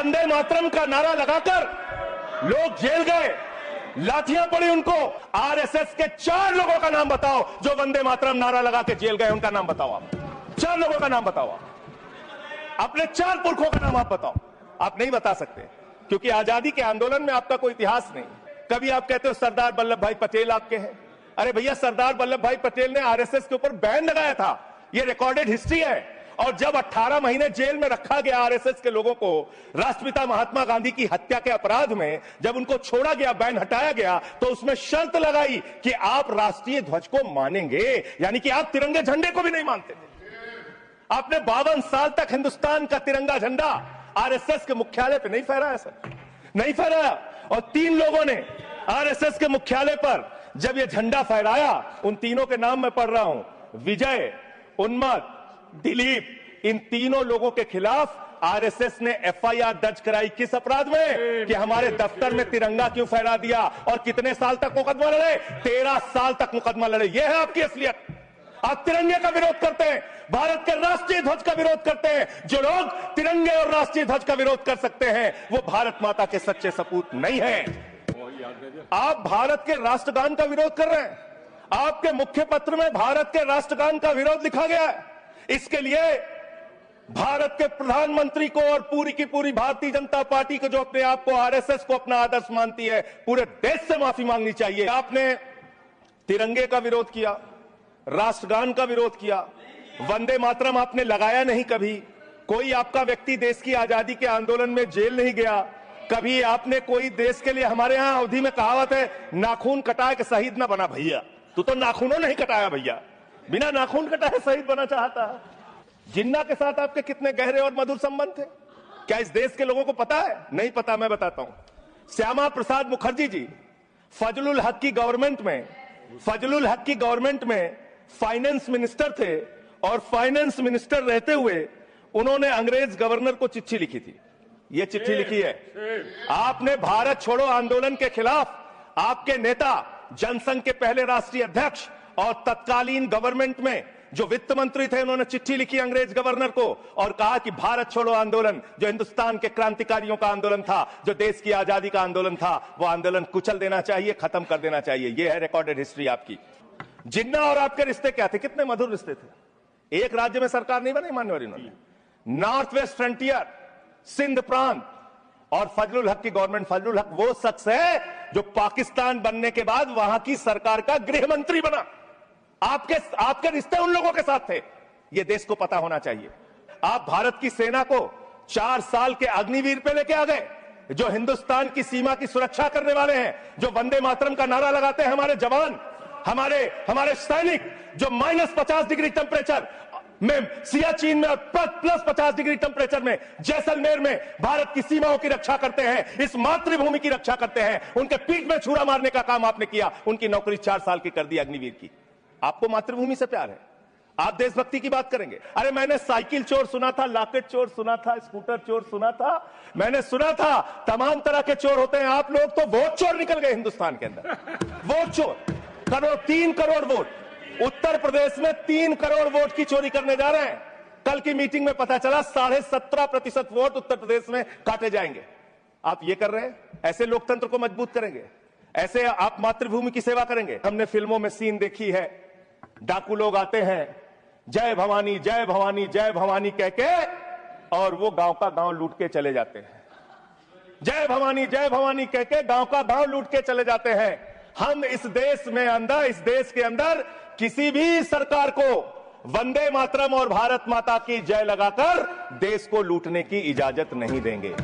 वंदे मातरम का नारा लगाकर लोग जेल गए, लाठियां पड़ी उनको। आरएसएस के 4 लोगों का नाम बताओ जो वंदे मातरम नारा लगा के जेल गए, उनका नाम बताओ आप। 4 लोगों का नाम बताओ आप, अपने 4 पुरखों का नाम आप बताओ। आप नहीं बता सकते क्योंकि आजादी के आंदोलन में आपका कोई इतिहास नहीं। कभी आप कहते हो सरदार वल्लभ भाई पटेल आपके हैं। अरे भैया, सरदार वल्लभ भाई पटेल ने आरएसएस के ऊपर बैन लगाया था, ये रिकॉर्डेड हिस्ट्री है। और जब 18 महीने जेल में रखा गया आरएसएस के लोगों को राष्ट्रपिता महात्मा गांधी की हत्या के अपराध में, जब उनको छोड़ा गया, बैन हटाया गया, तो उसमें शर्त लगाई कि आप राष्ट्रीय ध्वज को मानेंगे, यानी कि आप तिरंगे झंडे को भी नहीं मानते थे। आपने 52 साल तक हिंदुस्तान का तिरंगा झंडा आरएसएस के मुख्यालय पे नहीं फहराया सर, नहीं फहराया। और 3 लोगों ने आरएसएस के मुख्यालय पर जब ये झंडा फहराया, उन तीनों के नाम मैं पढ़ रहा हूं, विजय, उन्मत्त, दिलीप, इन तीनों लोगों के खिलाफ आरएसएस ने एफआईआर दर्ज कराई। किस अपराध में? कि हमारे दफ्तर में तिरंगा क्यों फहरा दिया। और कितने साल तक मुकदमा लड़े? 13 साल तक मुकदमा लड़े। यह है आपकी असलियत। आप तिरंगे का विरोध करते हैं, भारत के राष्ट्रीय ध्वज का विरोध करते हैं। जो लोग तिरंगे और राष्ट्रीय ध्वज का विरोध कर सकते हैं वो भारत माता के सच्चे सपूत नहीं है। आप भारत के राष्ट्रगान का विरोध कर रहे हैं। आपके मुख्य पत्र में भारत के राष्ट्रगान का विरोध लिखा गया है। इसके लिए भारत के प्रधानमंत्री को और पूरी की पूरी भारतीय जनता पार्टी को, जो अपने आप को आरएसएस को अपना आदर्श मानती है, पूरे देश से माफी मांगनी चाहिए। आपने तिरंगे का विरोध किया, राष्ट्रगान का विरोद किया, वंदे मातरम आपने लगाया नहीं कभी। कोई आपका व्यक्ति देश की आजादी के आंदोलन में जेल नहीं गया। कभी आपने कोई देश के लिए, हमारे यहां अवधि में कहावत है, नाखून कटाए के शहीद ना बना भैया। तू तो नाखूनों नहीं कटाया भैया, बिना नाखून कटाए शहीद बना चाहता है। जिन्ना के साथ आपके कितने गहरे और मधुर संबंध थे, क्या इस देश के लोगों को पता है? नहीं पता, मैं बताता हूं। श्यामा प्रसाद मुखर्जी जी फजलुल हक की गवर्नमेंट में फाइनेंस मिनिस्टर थे, और फाइनेंस मिनिस्टर रहते हुए उन्होंने अंग्रेज गवर्नर को चिट्ठी लिखी थी। यह चिट्ठी लिखी है। आपने भारत छोड़ो आंदोलन के खिलाफ आपके नेता, जनसंघ के पहले राष्ट्रीय अध्यक्ष और तत्कालीन गवर्नमेंट में जो वित्त मंत्री थे, उन्होंने चिट्ठी लिखी अंग्रेज गवर्नर को और कहा कि भारत छोड़ो आंदोलन, जो हिंदुस्तान के क्रांतिकारियों का आंदोलन था, जो देश की आजादी का आंदोलन था, वो आंदोलन कुचल देना चाहिए, खत्म कर देना चाहिए। यह है रिकॉर्डेड हिस्ट्री आपकी। जिन्ना और आपके रिश्ते क्या थे? कितने मधुर रिश्ते थे। एक राज्य में सरकार नहीं बनाई मान्यवर इन्होंने। नॉर्थ वेस्ट फ्रंटियर, सिंध प्रांत और फजलुल हक की गवर्नमेंट। फजलुल हक वो शख्स है जो पाकिस्तान बनने के बाद वहां की सरकार का गृह मंत्री बना। आपके रिश्ते उन लोगों के साथ थे, यह देश को पता होना चाहिए। आप भारत की सेना को 4 साल के अग्निवीर पे लेके आ गए, जो हिंदुस्तान की सीमा की सुरक्षा करने वाले हैं, जो वंदे मातरम का नारा लगाते हैं हमारे जवान, हमारे सैनिक, जो -50 डिग्री टेम्परेचर में सियाचिन में, प्लस 50 डिग्री टेम्परेचर में जैसलमेर में भारत की सीमाओं की रक्षा करते हैं, इस मातृभूमि की रक्षा करते हैं। उनके पीठ में छुरा मारने का काम आपने किया, उनकी नौकरी 4 साल की कर दी अग्निवीर की। आपको मातृभूमि से प्यार है, आप देशभक्ति की बात करेंगे। अरे मैंने साइकिल चोर सुना था, लॉकेट चोर सुना था, स्कूटर चोर सुना था, मैंने सुना था तमाम तरह के चोर होते हैं। आप लोग तो वोट चोर निकल गए हिंदुस्तान के अंदर। वोट चोर, 3 करोड़ वोट उत्तर प्रदेश में 3 करोड़ वोट की चोरी करने जा रहे हैं। कल की मीटिंग में पता चला 17.5% वोट उत्तर प्रदेश में काटे जाएंगे। आप ये कर रहे हैं, ऐसे लोकतंत्र को मजबूत करेंगे? ऐसे आप मातृभूमि की सेवा करेंगे? हमने फिल्मों में सीन देखी है, डाकू लोग आते हैं, जय भवानी जय भवानी जय भवानी कह के, और वो गांव का गांव लूट के चले जाते हैं। जय भवानी कह के गांव का गांव लूट के चले जाते हैं। हम इस देश के अंदर किसी भी सरकार को वंदे मातरम और भारत माता की जय लगाकर देश को लूटने की इजाजत नहीं देंगे।